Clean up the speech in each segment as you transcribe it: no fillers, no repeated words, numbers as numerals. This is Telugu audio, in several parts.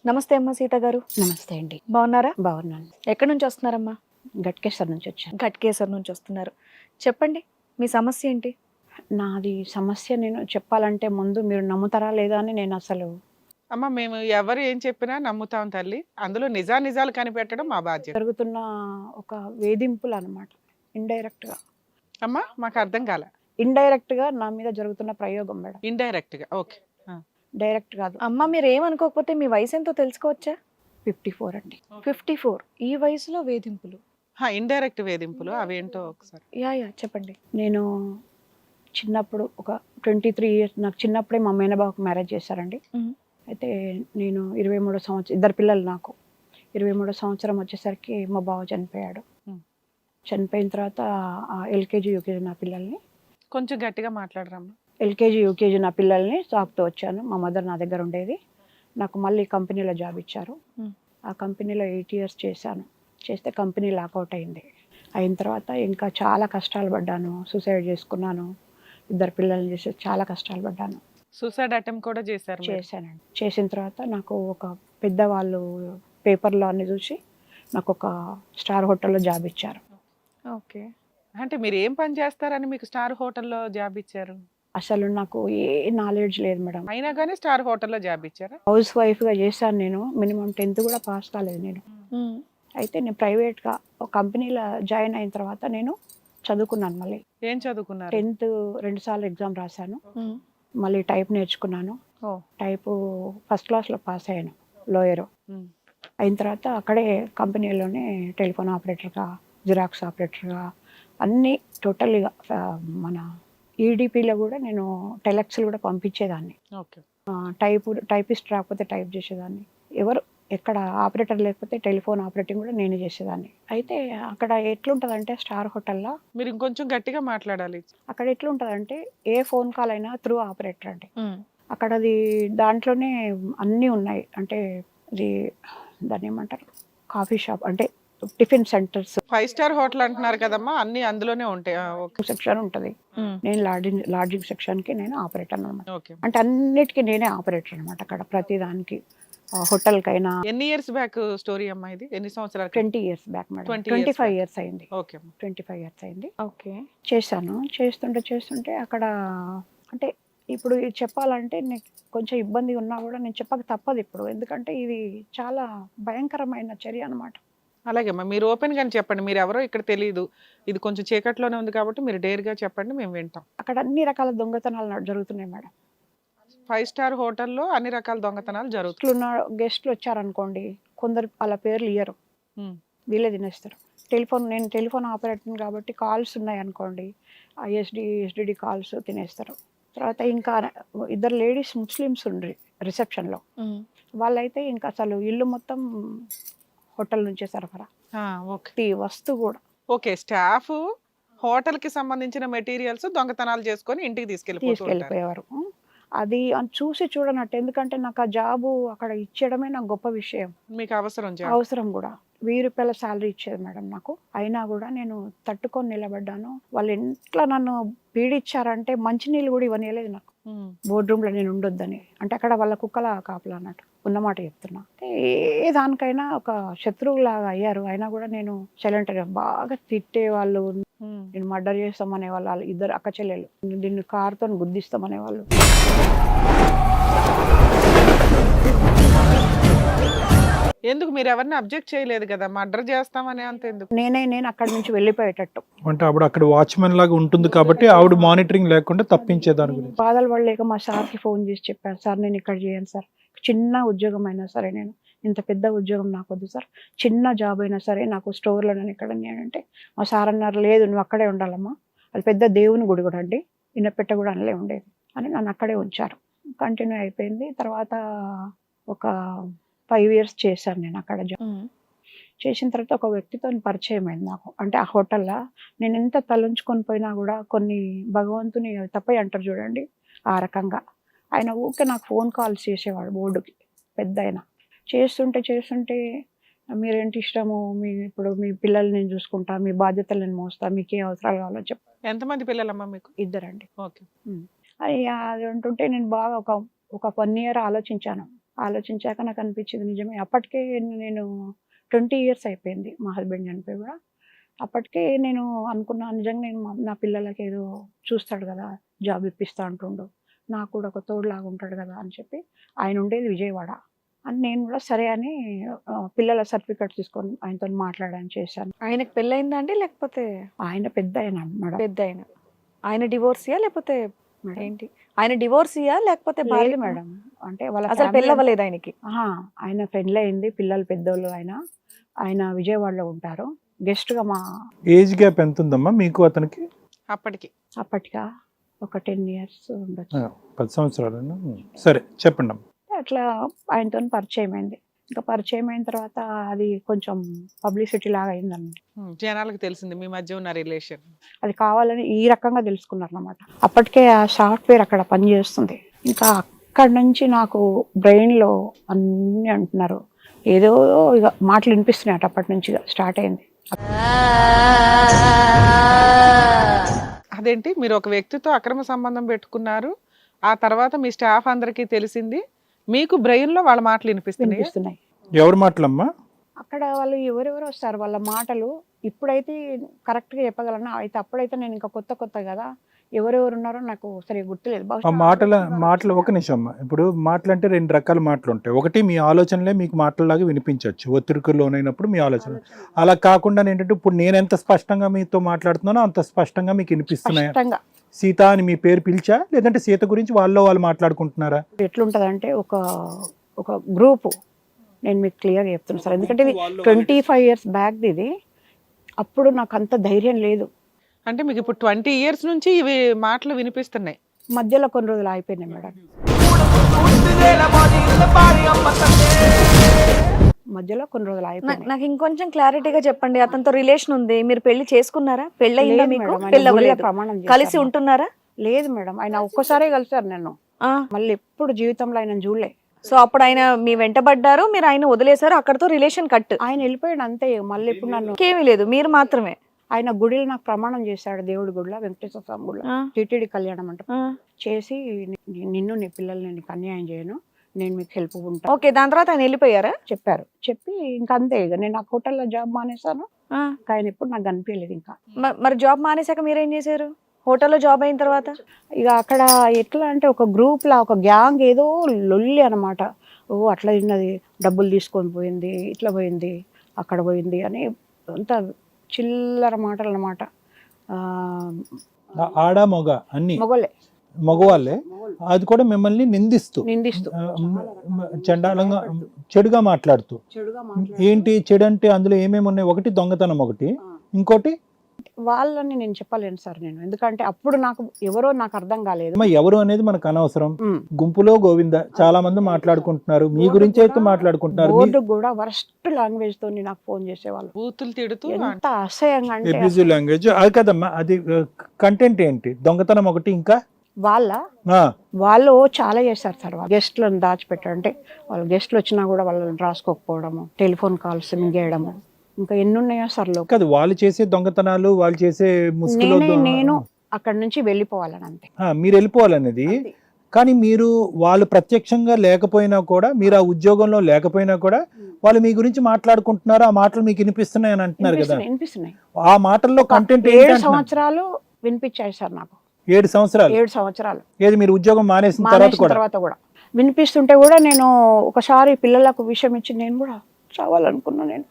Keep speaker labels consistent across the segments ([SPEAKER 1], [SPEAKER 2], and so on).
[SPEAKER 1] నమస్తే అమ్మా సీత గారు.
[SPEAKER 2] నమస్తే అండి.
[SPEAKER 1] బాగున్నారా?
[SPEAKER 2] బాగున్నాను.
[SPEAKER 1] ఎక్కడి నుంచి వస్తున్నారమ్మా?
[SPEAKER 2] గట్కేసర్ నుంచి వచ్చాను.
[SPEAKER 1] ఘట్కేసర్ నుంచి వస్తున్నారు. చెప్పండి, మీ సమస్య ఏంటి?
[SPEAKER 2] నాది సమస్య నేను చెప్పాలంటే ముందు మీరు నమ్ముతారా లేదా అని నేను అసలు
[SPEAKER 3] అమ్మ మేము ఎవరు ఏం చెప్పినా నమ్ముతాం తల్లి. అందులో నిజాలు కనిపెట్టడం మా బాధ్యత.
[SPEAKER 2] జరుగుతున్న ఒక వేధింపులు అనమాట. ఇండైరెక్ట్‌గా.
[SPEAKER 3] అమ్మా మాకు అర్థం కాల.
[SPEAKER 2] ఇండైరెక్ట్‌గా నా మీద జరుగుతున్న ప్రయోగం మేడం.
[SPEAKER 3] ఇండైరెక్ట్ గా ఓకే.
[SPEAKER 2] డైరెక్ట్ కాదు.
[SPEAKER 1] అమ్మా మీరు ఏమనుకోకపోతే మీ వయసు ఎంతో తెలుసుకోవచ్చా?
[SPEAKER 2] 54 అండి.
[SPEAKER 1] 54. ఈ వయసులో వేధింపులు?
[SPEAKER 3] ఇండైరెక్ట్ వేధింపులు అవేంటో ఒకసారి.
[SPEAKER 1] యా చెప్పండి.
[SPEAKER 2] నేను చిన్నప్పుడు ఒక 23 ఇయర్స్ నాకు చిన్నప్పుడే మా మేనబావకు మ్యారేజ్ చేశారండి.
[SPEAKER 1] మ్మ్.
[SPEAKER 2] అయితే నేను 23 సంవత్సరం ఇద్దరు పిల్లలు నాకు. 23 సంవత్సరం వచ్చేసరికి మా బావ చనిపోయాడు.
[SPEAKER 3] మ్మ్.
[SPEAKER 2] చనిపోయిన తర్వాత ఎల్కేజీ యూకేజీ నా పిల్లల్ని
[SPEAKER 3] కొంచెం గట్టిగా మాట్లాడరమ్మా.
[SPEAKER 2] ఎల్కేజీ యూకేజీ నా పిల్లల్ని సాకుతూ వచ్చాను. మా మదర్ నా దగ్గర ఉండేది. నాకు మళ్ళీ కంపెనీలో జాబ్ ఇచ్చారు.
[SPEAKER 1] మ్మ్.
[SPEAKER 2] ఆ కంపెనీలో 8 ఇయర్స్ చేశాను. చేస్తే కంపెనీ లాకౌట్ అయింది. అయిన తర్వాత ఇంకా చాలా కష్టాలు పడ్డాను. సూసైడ్ చేసుకున్నాను. ఇద్దరు పిల్లల్ని చేసి చాలా కష్టాలు పడ్డాను.
[SPEAKER 3] సూసైడ్ అటెంప్ట్ కూడా చేశారు మీరు?
[SPEAKER 2] చేశానండి. చేసిన తర్వాత నాకు ఒక పెద్దవాళ్ళు పేపర్లో అన్ని చూసి నాకు ఒక స్టార్ హోటల్లో జాబ్ ఇచ్చారు.
[SPEAKER 1] ఓకే.
[SPEAKER 3] అంటే మీరు ఏం పని చేస్తారని మీకు స్టార్ హోటల్లో జాబ్ ఇచ్చారు?
[SPEAKER 2] అసలు నాకు ఏ నాలెడ్జ్ లేదు మేడం.
[SPEAKER 3] అయినా కానీ స్టార్ హోటల్లో జాబ్ ఇచ్చారా?
[SPEAKER 2] హౌస్ వైఫ్గా చేశాను నేను. మినిమం 10th కూడా పాస్ కాలేదు నేను.
[SPEAKER 1] మ్మ్.
[SPEAKER 2] అయితే నేను ప్రైవేట్గా ఒక కంపెనీలో జాయిన్ అయిన తర్వాత నేను చదువుకున్నాను. మళ్ళీ
[SPEAKER 3] ఏం చదువుకున్నారు?
[SPEAKER 2] 10th 2 సార్లు ఎగ్జామ్ రాశాను.
[SPEAKER 1] మ్మ్.
[SPEAKER 2] మళ్ళీ టైప్ నేర్చుకున్నాను.
[SPEAKER 1] ఓ.
[SPEAKER 2] టైపు ఫస్ట్ క్లాస్లో పాస్ అయ్యాను. లోయరు
[SPEAKER 3] ఉమ్.
[SPEAKER 2] అయిన తర్వాత అక్కడే కంపెనీలోనే టెలిఫోన్ ఆపరేటర్గా, జిరాక్స్ ఆపరేటర్గా అన్నీ టోటల్గా మన ఈడిపిలో కూడా నేను టెలెక్స్లు కూడా పంపించేదాన్ని.
[SPEAKER 3] ఓకే.
[SPEAKER 2] టైపిస్ట్ రాకపోతే టైప్ చేసేదాన్ని. ఎవరు ఎక్కడ ఆపరేటర్ లేకపోతే టెలిఫోన్ ఆపరేటింగ్ కూడా నేనే చేసేదాన్ని. అయితే అక్కడ ఎట్లుంటుందంటే స్టార్ హోటల్లో
[SPEAKER 3] మీరు ఇంకొంచెం గట్టిగా మాట్లాడాలి.
[SPEAKER 2] అక్కడ ఎట్లుంటుందంటే ఏ ఫోన్ కాల్ అయినా త్రూ ఆపరేటర్ అండి.
[SPEAKER 1] మ్మ్.
[SPEAKER 2] అక్కడ అది దాంట్లోనే అన్నీ ఉన్నాయి. అంటే ఇది దాన్ని ఏమంటారు, కాఫీ షాప్ అంటే టిఫిన్ సెంటర్స్
[SPEAKER 3] 5 స్టార్ హోటల్ అంటున్నారు కదమ్మా, అన్ని అందులోనే ఉంటాయి. ఓకే.
[SPEAKER 2] సెక్షన్ ఉంటుంది.
[SPEAKER 1] మ్మ్.
[SPEAKER 2] నేను లాడ్జింగ్ సెక్షన్కి నేను ఆపరేటర్ అనమాట.
[SPEAKER 3] ఓకే.
[SPEAKER 2] అంటే అన్నిటికీ నేనే ఆపరేటర్ అనమాట. అక్కడ ప్రతిదానికి హోటల్కైనా.
[SPEAKER 3] ఎన్ని ఇయర్స్ బ్యాక్ స్టోరీ అమ్మా ఇది? ఎన్ని సంవత్సరాలు?
[SPEAKER 2] 20 years back madam.
[SPEAKER 3] 20 years
[SPEAKER 2] 25
[SPEAKER 3] back.
[SPEAKER 2] Years అయింది.
[SPEAKER 3] ఓకే అమ్మా.
[SPEAKER 2] 25 ఇయర్స్ అయింది.
[SPEAKER 1] ఓకే.
[SPEAKER 2] చేశాను. చేస్తుంటే అక్కడ అంటే ఇప్పుడు ఇది చెప్పాలంటే నీకు కొంచెం ఇబ్బంది ఉన్నా కూడా నేను చెప్పక తప్పదు ఇప్పుడు. ఎందుకంటే ఇది చాలా భయంకరమైన చర్య అనమాట.
[SPEAKER 3] అలాగే అమ్మా, మీరు ఓపెన్ గానే చెప్పండి. మీరు ఎవరో ఇక్కడ తెలియదు, ఇది కొంచెం చీకట్లోనే ఉంది కాబట్టి మీరు డేర్ గా చెప్పండి, మేము వింటాం.
[SPEAKER 2] అక్కడ అన్ని రకాల దొంగతనాలు జరుగుతున్నాయి మేడం.
[SPEAKER 3] 5 స్టార్ హోటల్లో అన్ని రకాల దొంగతనాలు జరుగుతాయి.
[SPEAKER 2] ఇట్లున్న గెస్ట్లు వచ్చారనుకోండి, కొందరు అలా పేర్లు ఇయ్యరు,
[SPEAKER 3] ఉమ్.
[SPEAKER 2] వీళ్ళే తినేస్తారు. నేను టెలిఫోన్ ఆపరేటర్ కాబట్టి కాల్స్ ఉన్నాయి అనుకోండి, ఎస్డిడి కాల్స్ తినేస్తారు. తర్వాత ఇంకా ఇద్దరు లేడీస్ ముస్లిమ్స్ ఉండ్రి రిసెప్షన్లో.
[SPEAKER 1] మ్మ్.
[SPEAKER 2] వాళ్ళైతే ఇంకా అసలు ఇల్లు మొత్తం హోటల్ నుంచే సరఫరా,
[SPEAKER 3] ఓకే.
[SPEAKER 2] ప్రతి వస్తువు కూడా.
[SPEAKER 3] ఓకే. స్టాఫ్ హోటల్ కి సంబంధించిన మెటీరియల్స్ దొంగతనాలు చేసుకొని ఇంటికి తీసుకెళ్ళిపోతారు.
[SPEAKER 2] తీసుకెళ్ళిపోయేవారు. అది చూసి చూడనట్టు. ఎందుకంటే నాకు ఆ జాబు అక్కడ ఇచ్చేయడమే నాకు గొప్ప విషయం.
[SPEAKER 3] మీకు అవసరం జాబ్.
[SPEAKER 2] అవసరం కూడా. 1000 రూపాయల శాలరీ ఇచ్చేది మేడం నాకు. అయినా కూడా నేను తట్టుకొని నిలబడ్డాను. వాళ్ళు ఎట్లా నన్ను పీడిచ్చారంటే మంచినీళ్ళు కూడా ఇవ్వనేలేదు నాకు.
[SPEAKER 3] ఉమ్.
[SPEAKER 2] బోర్డ్ రూమ్లో నేను ఉండొద్దని. అంటే అక్కడ వాళ్ళ కుక్కల కాపలా అన్నట్టు, ఉన్నమాట చెప్తున్నా. ఏ దానికైనా ఒక శత్రువులాగా అయ్యారు. అయినా కూడా నేను సైలెంట్. బాగా తిట్టే వాళ్ళు,
[SPEAKER 3] ఉమ్.
[SPEAKER 2] నేను మర్డర్ చేస్తామనే వాళ్ళు, ఇద్దరు అక్క చెల్లెలు, దీన్ని కారుతో గుద్దిస్తామనే వాళ్ళు.
[SPEAKER 3] ఎందుకు మీరు ఎవరిని అబ్జెక్ట్ చేయలేదు కదా? మర్డర్ చేస్తామని అంత ఎందుకు?
[SPEAKER 2] నేను అక్కడి నుంచి వెళ్ళిపోయేటట్టు.
[SPEAKER 4] అంటే అప్పుడు అక్కడ వాచ్మెన్ లాగా ఉంటుంది కాబట్టి ఆవిడ మానిటరింగ్ లేకుండా తప్పించే దాని గురించి.
[SPEAKER 2] బాధలు పడలేక మా సార్కి ఫోన్ చేసి చెప్పాను, సార్ నేను ఇక్కడ చేయను సార్, చిన్న ఉద్యోగం అయినా సరే, నేను ఇంత పెద్ద ఉద్యోగం నాకు వద్దు సార్, చిన్న జాబ్ అయినా సరే నాకు స్టోర్లో నేను ఇక్కడ అంటే మా సార్ అన్నారు, లేదు నువ్వు అక్కడే ఉండాలమ్మా, అది పెద్ద దేవుని గుడి కూడా అండి, ఇన్నపెట్ట కూడా అనలే ఉండేది అని నన్ను అక్కడే ఉంచారు. కంటిన్యూ అయిపోయింది. తర్వాత ఒక 5 ఇయర్స్ చేశాను నేను అక్కడ జాబ్.
[SPEAKER 1] మ్మ్.
[SPEAKER 2] చేసిన తర్వాత ఒక వ్యక్తితో పరిచయం అయింది నాకు. అంటే ఆ హోటల్లో నేను ఎంత తలంచుకొని పోయినా కూడా కొన్ని భగవంతుని తప్పై అంటారు చూడండి, ఆ రకంగా ఆయన ఊరికే నాకు ఫోన్ కాల్స్ చేసేవాడు బోర్డుకి, పెద్ద ఆయన. చేస్తుంటే మీరేంటి ఇష్టము, ఇప్పుడు మీ పిల్లల్ని నేను చూసుకుంటా, మీ బాధ్యతలు నేను మోస్తా, మీకు ఏ అవసరాలు కావాలో చెప్పు.
[SPEAKER 3] ఎంతమంది పిల్లలమ్మా మీకు?
[SPEAKER 2] 2 అండి.
[SPEAKER 3] ఓకే.
[SPEAKER 2] అది అంటుంటే నేను బాగా ఒక 1 ఇయర్ ఆలోచించాను. ఆలోచించాక నాకు అనిపించింది నిజమే. అప్పటికే నేను 20 ఇయర్స్ అయిపోయింది మా హస్బెండ్ చనిపోయి కూడా. అప్పటికే నేను అనుకున్నా నిజంగా నేను నా పిల్లలకి ఏదో చూస్తాడు కదా, జాబ్ ఇప్పిస్తా అంటుండు, నాకు కూడా ఒక తోడులాగా ఉంటాడు కదా అని చెప్పి. ఆయన ఉండేది విజయవాడ అని నేను కూడా సరే అని పిల్లల సర్టిఫికెట్ తీసుకొని ఆయనతో మాట్లాడాను, చేశాను.
[SPEAKER 1] ఆయనకు పెళ్ళయిందా అండి లేకపోతే?
[SPEAKER 2] ఆయన పెద్ద ఆయన మేడం.
[SPEAKER 1] పెద్ద ఆయన డివోర్సియా లేకపోతే
[SPEAKER 2] మేడం.
[SPEAKER 1] ఏంటి? ఆయన డివోర్సియా లేకపోతే
[SPEAKER 2] లేదు
[SPEAKER 1] భార్య
[SPEAKER 2] మేడం, అంటే వాళ్ళ
[SPEAKER 1] అసలు
[SPEAKER 2] family
[SPEAKER 1] పెళ్ళవ్వలేదు ఆయనకి?
[SPEAKER 2] ఆహా, ఆయన పెళ్ళి అయింది, పిల్లలు పెద్దోళ్ళు. ఆయన విజయవాడలో ఉంటారు గెస్ట్ గా. మా
[SPEAKER 4] ఏజ్ గ్యాప్ ఎంత ఉందమ్మా మీకు అతనికి?
[SPEAKER 3] అప్పటికి
[SPEAKER 2] అప్పటిగా ఒక 10 ఇయర్స్ ఉండొచ్చు.
[SPEAKER 4] 10 సంవత్సరాలు. సరే చెప్పండి అమ్మా.
[SPEAKER 2] అట్లా ఆయనతో పరిచయం అయింది. ఇంకా పరిచయం అయిన తర్వాత అది కొంచెం పబ్లిసిటీ లాగా అయిందన్నమాట.
[SPEAKER 3] జనాలకు తెలిసింది మీ మధ్య ఉన్న రిలేషన్.
[SPEAKER 2] అది కావాలని ఈ రకంగా తెలుసుకున్నారు అన్నమాట. అప్పటికే ఆ సాఫ్ట్వేర్ అక్కడ పనిచేస్తుంది. ఇంకా అక్కడి నుంచి నాకు బ్రెయిన్లో అన్నీ అంటున్నారు, ఏదో ఇక మాటలు వినిపిస్తున్నాయి. అప్పటి నుంచి స్టార్ట్ అయింది.
[SPEAKER 3] అదేంటి మీరు ఒక వ్యక్తితో అక్రమ సంబంధం పెట్టుకున్నారు, ఆ తర్వాత మీ స్టాఫ్ అందరికీ తెలిసింది, మీకు బ్రెయిన్ లో వాళ్ళ మాటలు వినిపిస్తున్నాయి.
[SPEAKER 4] ఎవరు మాటలమ్మా?
[SPEAKER 2] అక్కడ వాళ్ళు ఎవరెవరు వస్తారు, వాళ్ళ మాటలు ఇప్పుడైతే కరెక్ట్గా చెప్పగలను. అయితే అప్పుడైతే నేను ఇంకా కొత్త కదా, ఎవరెవరు ఉన్నారో నాకు సరిగ్గా గుర్తులేదు.
[SPEAKER 4] ఆ మాటలు ఒక నిమిషం అమ్మా. ఇప్పుడు మాటలు అంటే 2 రకాల మాటలు ఉంటాయి. ఒకటి మీ ఆలోచనలే మీకు మాటల్లాగా వినిపించవచ్చు, ఒత్తిడికి లోనైనప్పుడు మీ ఆలోచన. అలా కాకుండా ఏంటంటే ఇప్పుడు నేను ఎంత స్పష్టంగా మీతో మాట్లాడుతున్నానో అంత స్పష్టంగా మీకు వినిపిస్తున్నాయి. సీత అని మీ పేరు పిలిచా, లేదంటే సీత గురించి వాళ్ళు మాట్లాడుకుంటున్నారా?
[SPEAKER 2] ఎట్లుంటదంటే ఒక గ్రూపు, నేను మీకు క్లియర్గా చెప్తున్నాను సార్, ఎందుకంటే ఇది 25 ఇయర్స్ బ్యాక్ ఇది. అప్పుడు నాకు అంత ధైర్యం లేదు.
[SPEAKER 3] అంటే మీకు ఇప్పుడు 20 ఇయర్స్ నుంచి ఇవి మాటలు వినిపిస్తున్నాయి.
[SPEAKER 2] మధ్యలో కొన్ని రోజులు అయిపోయినాయి మేడం. మధ్యలో కొన్ని రోజులు అయిపోయినాయి.
[SPEAKER 1] నాకు ఇంకొంచెం క్లారిటీగా చెప్పండి. అతనితో రిలేషన్ ఉంది, మీరు పెళ్లి చేసుకున్నారా? పెళ్ళయిందా
[SPEAKER 2] లేదు
[SPEAKER 1] మీకు?
[SPEAKER 2] మేడం,
[SPEAKER 1] పెళ్ళవ్వలేదు.
[SPEAKER 2] ప్రమాణం
[SPEAKER 1] కలిసి
[SPEAKER 2] చేశాను.
[SPEAKER 1] ఉంటున్నారా?
[SPEAKER 2] లేదు మేడం, ఆయన ఒక్కసారే కలిసారు నన్ను. మళ్ళీ ఎప్పుడు జీవితంలో ఆయన చూడలే.
[SPEAKER 1] సో అప్పుడు ఆయన మీ వెంటబడ్డారు, మీరు ఆయన వదిలేశారు, అక్కడతో రిలేషన్ కట్.
[SPEAKER 2] ఆయన వెళ్ళిపోయాడు అంతే. మళ్ళీ ఇప్పుడు నన్ను
[SPEAKER 1] ఏమీ లేదు, మీరు మాత్రమే.
[SPEAKER 2] ఆయన గుడిలో నాకు ప్రమాణం చేశాడు, దేవుడి గుడిలో, వెంకటేశ్వర స్వామి గుడిలో, టీటీడీ కళ్యాణం అంట చేసి, నిన్ను నీ పిల్లల్ని నీకు అన్యాయం చేయను, నేను మీకు హెల్ప్ ఉంటాను.
[SPEAKER 1] ఓకే, దాని తర్వాత ఆయన వెళ్ళిపోయారా?
[SPEAKER 2] చెప్పారు. చెప్పి ఇంకా అంతే. ఇక నేను ఆ హోటల్లో జాబ్ మానేశాను. ఆయన ఎప్పుడు నాకు కనిపించలేదు. ఇంకా
[SPEAKER 1] మరి జాబ్ మానేశాక మీరేం చేశారు? హోటల్లో జాబ్ అయిన తర్వాత
[SPEAKER 2] ఇక అక్కడ ఎట్లా అంటే ఒక గ్రూప్ లా, ఒక గ్యాంగ్ ఏదో లొల్లి అనమాట. ఓ అట్లా తిన్నది, డబ్బులు తీసుకొని పోయింది, ఇట్లా పోయింది, అక్కడ పోయింది అని అంత చిల్లర మాటలు అన్నమాట.
[SPEAKER 4] ఆడ మగ అన్ని
[SPEAKER 2] మొగలే,
[SPEAKER 4] మగవాళ్ళే. అది కూడా మిమ్మల్ని నిందిస్తూ చండాలంగా చెడుగా మాట్లాడుతూ. ఏంటి చెడు అంటే అందులో ఏమేమి ఉన్నాయి? ఒకటి దొంగతనం, ఒకటి ఇంకోటి
[SPEAKER 2] వాళ్ళని నేను చెప్పలేను సార్ నేను, ఎందుకంటే అప్పుడు నాకు ఎవరో నాకు అర్థం కాలేదు.
[SPEAKER 4] ఎవరు అనేది మనకు అనవసరం. గుంపులో గోవింద చాలా మంది మాట్లాడుకుంటున్నారు, మీ గురించి అయితే మాట్లాడుకుంటున్నారు.
[SPEAKER 2] బోర్డు కూడా వరస్ట్ లాంగ్వేజ్ తో నాకు ఫోన్ చేసేవాళ్ళు,
[SPEAKER 3] బూతులు తిడుతూ.
[SPEAKER 2] ఎంత అసహ్యంగా అంటే
[SPEAKER 4] అబ్యూజివ్ లాంగ్వేజ్. అది కదమ్మా, అది కంటెంట్ ఏంటి? దొంగతనం ఒకటి, ఇంకా
[SPEAKER 2] వాళ్ళు చాలా చేశారు సార్. గెస్ట్లను దాచిపెట్టారు, అంటే వాళ్ళు గెస్ట్లు వచ్చినా కూడా వాళ్ళని రాసుకోకపోవడము, టెలిఫోన్ కాల్స్ మింగేయడము, ఇంకా ఎన్ని ఉన్నాయో సార్.
[SPEAKER 4] కాదు, వాళ్ళు చేసే దొంగతనాలు, వాళ్ళు చేసే ముసుగులో
[SPEAKER 2] నేను అక్కడ నుంచి వెళ్ళిపోవాలని అంతే.
[SPEAKER 4] మీరు వెళ్ళిపోవాలనేది. కానీ మీరు వాళ్ళు ప్రత్యక్షంగా లేకపోయినా కూడా, మీరు ఆ ఉద్యోగంలో లేకపోయినా కూడా వాళ్ళు మీ గురించి మాట్లాడుకుంటున్నారు, ఆ మాటలు మీకు వినిపిస్తున్నాయి అని అంటున్నారు కదా.
[SPEAKER 2] వినిపిస్తున్నాయి.
[SPEAKER 4] ఆ మాటల్లో కంటెంట్
[SPEAKER 2] 7 సంవత్సరాలు వినిపించాయి సార్ నాకు.
[SPEAKER 4] 7 సంవత్సరాలు?
[SPEAKER 2] 7 సంవత్సరాలు.
[SPEAKER 4] ఏది మీరు ఉద్యోగం మానేసిన తర్వాత కూడా
[SPEAKER 2] వినిపిస్తుంటే కూడా నేను ఒకసారి పిల్లలకు విషయం ఇచ్చి నేను కూడా చావాలనుకున్నా. నేను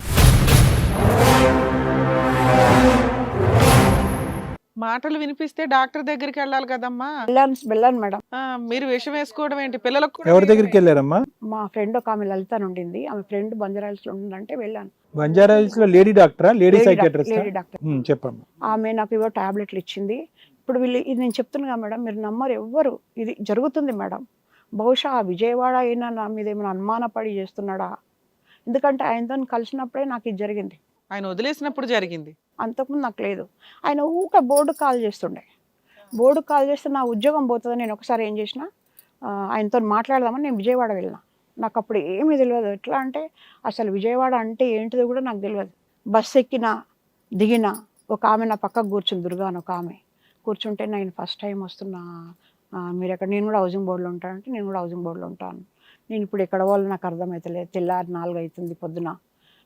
[SPEAKER 3] మాటలు వినిపిస్తే డాక్టర్ దగ్గరికి వెళ్ళాలి కదమ్మా.
[SPEAKER 2] వెళ్ళాను మేడం.
[SPEAKER 3] మీరు విషం వేసుకోవడం ఏంటి? పిల్లలకు కూడా
[SPEAKER 4] ఎవరి దగ్గరికి వెళ్ళారమ్మా?
[SPEAKER 2] మా ఫ్రెండ్ ఒక ఆమె లలిత ఉండింది, ఆమె ఫ్రెండ్ బంజారాహిల్స్ లో ఉందంటే వెళ్ళాను.
[SPEAKER 4] బంజారాహిల్స్ లో లేడీ డాక్టరా? Lady psychiatrist?
[SPEAKER 2] Lady doctor.
[SPEAKER 4] చెప్పమ్మా.
[SPEAKER 2] ఆమె నాకు ఏవో టాబ్లెట్లు ఇచ్చింది. ఇప్పుడు వీళ్ళు, ఇది నేను చెప్తున్నా మేడం, మీరు నమ్మరు ఎవ్వరు, ఇది జరుగుతుంది మేడం. బహుశా ఆ విజయవాడ అయినా నా మీద ఏమైనా అనుమానపడి చేస్తున్నాడా, ఎందుకంటే ఆయనతో కలిసినప్పుడే నాకు ఇది జరిగింది.
[SPEAKER 3] ఆయన వదిలేసినప్పుడు జరిగింది,
[SPEAKER 2] అంతకుముందు నాకు లేదు. ఆయన ఊక బోర్డు కాల్ చేస్తుండే. బోర్డు కాల్ చేస్తే నా ఉద్యోగం పోతుందని నేను ఒకసారి ఏం చేసిన, ఆయనతో మాట్లాడదామని నేను విజయవాడ వెళ్ళిన. నాకు అప్పుడు ఏమీ తెలియదు. ఎట్లా అంటే అసలు విజయవాడ అంటే ఏంటిదో కూడా నాకు తెలియదు. బస్సు ఎక్కినా దిగినా ఒక ఆమె నా పక్కకు కూర్చుంది, దుర్గా అని ఒక ఆమె కూర్చుంటే, నేను ఫస్ట్ టైం వస్తున్నా, మీరు ఎక్కడ, నేను కూడా హౌసింగ్ బోర్డులో ఉంటానంటే, నేను కూడా హౌసింగ్ బోర్డులో ఉంటాను, నేను ఇప్పుడు ఎక్కడ వాళ్ళు నాకు అర్థమవుతలేదు, తెల్లారి 4 అవుతుంది పొద్దున,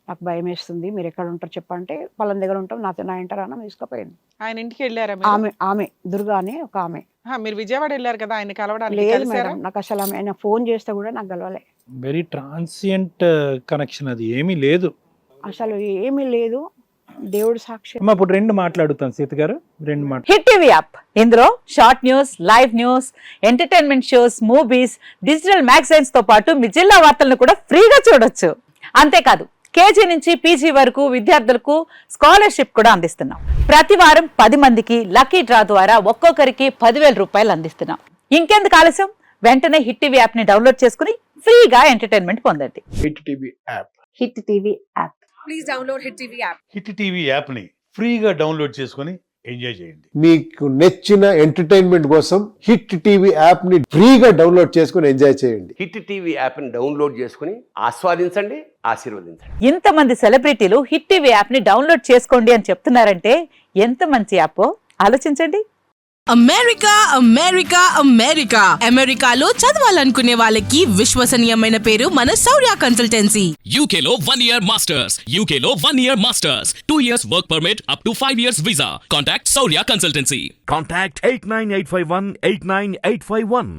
[SPEAKER 2] నాకు భయం వేస్తుంది, మీరు ఎక్కడ ఉంటారు చెప్పంటే వాళ్ళ దగ్గర ఉంటాం, నా ఇంటరానం తీసుకుపోయింది.
[SPEAKER 3] ఆయన ఇంటికి వెళ్ళారా మీరు?
[SPEAKER 2] ఆమె దుర్గా అని ఒక ఆమె.
[SPEAKER 3] మీరు విజయవాడ వెళ్ళారు కదా ఆయన కలవడానికి,
[SPEAKER 2] లేదు
[SPEAKER 3] కలిసారా?
[SPEAKER 2] మేడం, నాకు అసలు ఆమె ఆయన ఫోన్ చేస్తే కూడా నాకు కలవలే,
[SPEAKER 4] వెరీ ట్రాన్సియంట్ కనెక్షన్, అది ఏమీ లేదు.
[SPEAKER 2] అసలు ఏమీ లేదు, దేవుడు సాక్షి.
[SPEAKER 4] అమ్మా ఇప్పుడు 2 మాట్లాడుతాను సీత గారు, 2 మాట్లాడు.
[SPEAKER 5] హిట్ టీవీ యాప్, ఇందులో short news, live news, entertainment shows, movies, digital magazines తో పాటు మీ జిల్లా వార్తలను కూడా ఫ్రీగా చూడొచ్చు. అంతేకాదు కేజీ నుంచి పీజీ వరకు విద్యార్థులకు స్కాలర్షిప్ కూడా అందిస్తున్నాం. ప్రతి వారం 10 మందికి లక్కీ డ్రా ద్వారా ఒక్కొక్కరికి 10,000 రూపాయలు అందిస్తున్నాం. ఇంకెందుకు ఆలస్యం, వెంటనే హిట్ టీవీ యాప్ ని డౌన్లోడ్ చేసుకుని ఫ్రీగా ఎంటర్టైన్మెంట్ పొందండి.
[SPEAKER 6] Hit TV app.
[SPEAKER 5] Hit TV app.
[SPEAKER 1] Please download hit TV app.
[SPEAKER 7] Hit TV యాప్ని ఫ్రీగా డౌన్లోడ్ చేసుకొని ఎంజాయ్ చేయండి.
[SPEAKER 6] మీకు నచ్చిన ఎంటర్టైన్మెంట్ కోసం హిట్ టీవీ యాప్ ని ఫ్రీగా డౌన్లోడ్ చేసుకుని ఎంజాయ్ చేయండి.
[SPEAKER 8] హిట్ టీవీ యాప్ని డౌన్లోడ్ చేసుకుని ఆస్వాదించండి, ఆశీర్వదించండి.
[SPEAKER 5] ఇంతమంది సెలబ్రిటీలు హిట్ టీవీ యాప్ ని డౌన్లోడ్ చేసుకోండి అని చెప్తున్నారంటే ఎంత మంచి యాప్ ఆలోచించండి.
[SPEAKER 9] అమెరికాలో చదవాలనుకునే వాళ్ళకి విశ్వసనీయమైన పేరు మన శౌర్య కన్సల్టెన్సీ.
[SPEAKER 10] UK లో 1 year masters. UK లో 1 year masters. 2 years work permit up to 5 years visa. Contact Saurya Consultancy.
[SPEAKER 11] Contact 89851 89851.